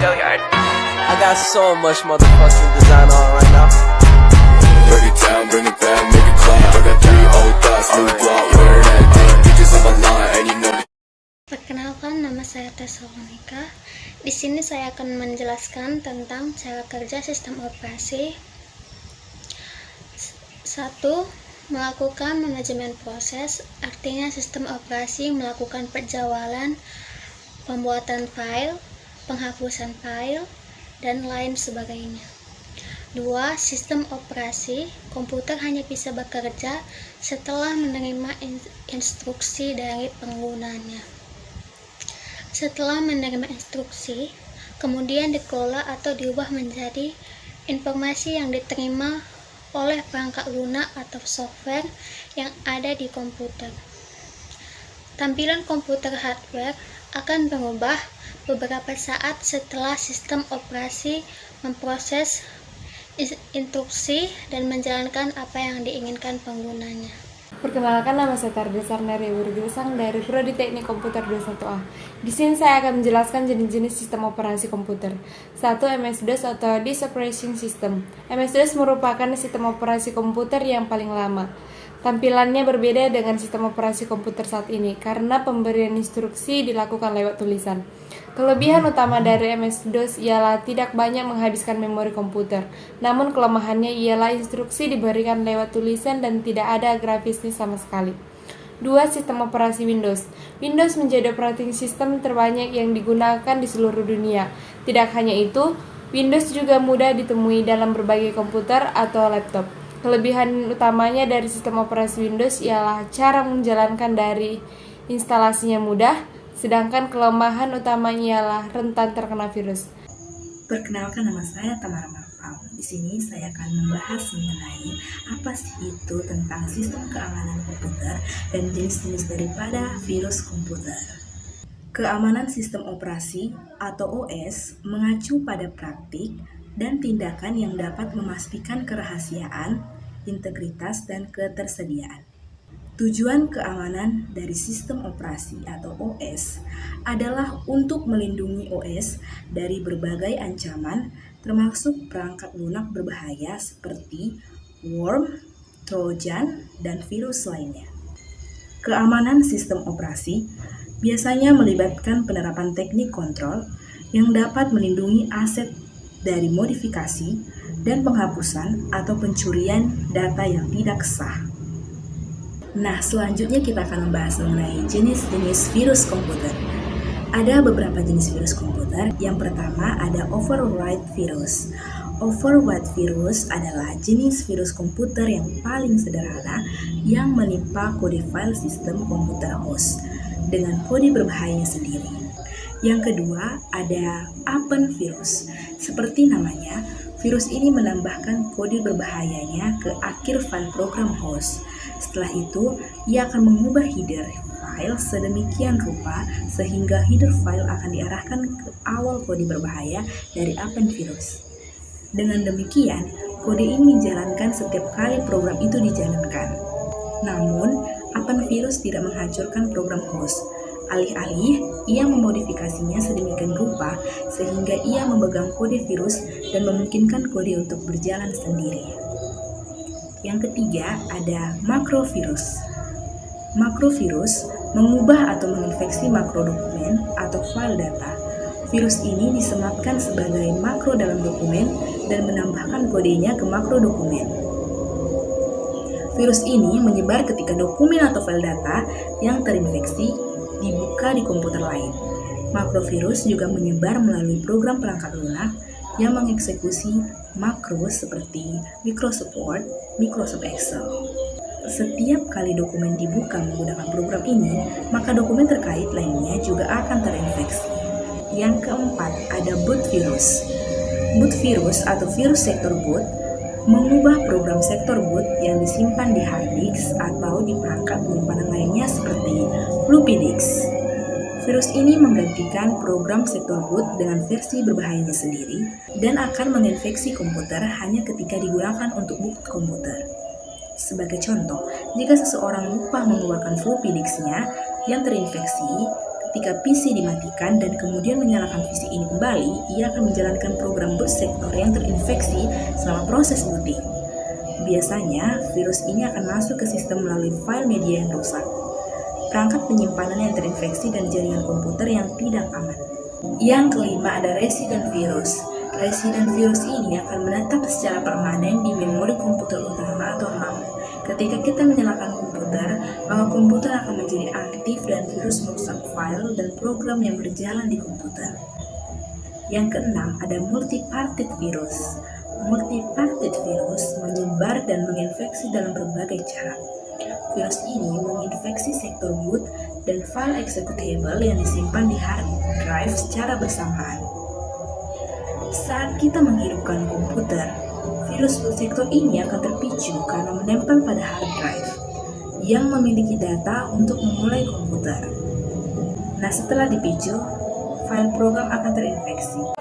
I got so much motherfucking design on right now. Break it down, bring it back, make it clap. I got 3 old thoughts, new block, wear that thing. Bitches on my line, and you know. Perkenalkan, nama saya Tessa Veronica. Di sini saya akan menjelaskan tentang cara kerja sistem operasi. 1. Melakukan manajemen proses, artinya sistem operasi melakukan penjawalan, pembuatan file, penghapusan file, dan lain sebagainya. 2. Sistem operasi, komputer hanya bisa bekerja setelah menerima instruksi dari penggunanya. Setelah menerima instruksi, kemudian dikelola atau diubah menjadi informasi yang diterima oleh perangkat lunak atau software yang ada di komputer. Tampilan komputer hardware akan berubah beberapa saat setelah sistem operasi memproses instruksi dan menjalankan apa yang diinginkan penggunanya. Perkenalkan, nama saya Tardes Arnari Wirgirsang dari Prodi Teknik Komputer 21A. Di sini saya akan menjelaskan jenis-jenis sistem operasi komputer. 1. MS-DOS atau Disk Operating System. MS-DOS merupakan sistem operasi komputer yang paling lama. Tampilannya berbeda dengan sistem operasi komputer saat ini karena pemberian instruksi dilakukan lewat tulisan. Kelebihan utama dari MS-DOS ialah tidak banyak menghabiskan memori komputer. Namun kelemahannya ialah instruksi diberikan lewat tulisan dan tidak ada grafisnya sama sekali. 2. Sistem operasi Windows. Windows menjadi operating system terbanyak yang digunakan di seluruh dunia. Tidak hanya itu, Windows juga mudah ditemui dalam berbagai komputer atau laptop. Kelebihan utamanya dari sistem operasi Windows ialah cara menjalankan dari instalasinya mudah, sedangkan kelemahan utamanya ialah rentan terkena virus. Perkenalkan, nama saya Tamara Marfal. Di sini saya akan membahas mengenai apa sih itu tentang sistem keamanan komputer dan jenis-jenis daripada virus komputer. Keamanan sistem operasi atau OS mengacu pada praktik dan tindakan yang dapat memastikan kerahasiaan, integritas, dan ketersediaan. Tujuan keamanan dari sistem operasi atau OS adalah untuk melindungi OS dari berbagai ancaman, termasuk perangkat lunak berbahaya seperti worm, trojan, dan virus lainnya. Keamanan sistem operasi biasanya melibatkan penerapan teknik kontrol yang dapat melindungi aset dari modifikasi dan penghapusan atau pencurian data yang tidak sah. Nah, selanjutnya kita akan membahas mengenai jenis-jenis virus komputer. Ada beberapa jenis virus komputer. Yang pertama ada overwrite virus. Overwrite virus adalah jenis virus komputer yang paling sederhana yang menimpa kode file sistem komputer host dengan kode berbahayanya sendiri. Yang kedua ada append virus. Seperti namanya, virus ini menambahkan kode berbahayanya ke akhir file program host. Setelah itu, ia akan mengubah header file sedemikian rupa sehingga header file akan diarahkan ke awal kode berbahaya dari append virus. Dengan demikian, kode ini dijalankan setiap kali program itu dijalankan. Namun, append virus tidak menghancurkan program host. Alih-alih, ia memodifikasinya sedemikian rupa sehingga ia memegang kode virus dan memungkinkan kode untuk berjalan sendiri. Yang ketiga ada makrovirus. Makrovirus mengubah atau menginfeksi makrodokumen atau file data. Virus ini disematkan sebagai makro dalam dokumen dan menambahkan kodenya ke makrodokumen. Virus ini menyebar ketika dokumen atau file data yang terinfeksi dibuka di komputer lain. Makrovirus juga menyebar melalui program perangkat lunak yang mengeksekusi makro seperti Microsoft Word, Microsoft Excel. Setiap kali dokumen dibuka menggunakan program ini, maka dokumen terkait lainnya juga akan terinfeksi. Yang keempat, ada boot virus. Boot virus atau virus sektor boot mengubah program sektor boot yang disimpan di hard disk atau di perangkat penyimpanan lainnya seperti floppy disk. Virus ini menggantikan program sektor boot dengan versi berbahayanya sendiri dan akan menginfeksi komputer hanya ketika digunakan untuk boot komputer. Sebagai contoh, jika seseorang lupa mengeluarkan floppy disknya yang terinfeksi Ketika PC dimatikan dan kemudian menyalakan PC ini kembali, ia akan menjalankan program boot sektor yang terinfeksi selama proses booting. Biasanya, virus ini akan masuk ke sistem melalui file media yang rusak, perangkat penyimpanan yang terinfeksi, dan jaringan komputer yang tidak aman. Yang kelima ada resident virus. Resident virus ini akan menetap secara permanen di memori komputer utama atau RAM. Ketika kita menyalakan komputer, maka komputer akan menjadi aktif dan virus merusak file dan program yang berjalan di komputer. Yang keenam ada multi-parted virus. Multi-parted virus menyebar dan menginfeksi dalam berbagai cara. Virus ini menginfeksi sektor boot dan file executable yang disimpan di hard drive secara bersamaan. Saat kita menghidupkan komputer, virus boot sektor ini akan terpicu karena menempel pada hard drive yang memiliki data untuk memulai komputer. Nah, setelah dipicu, file program akan terinfeksi.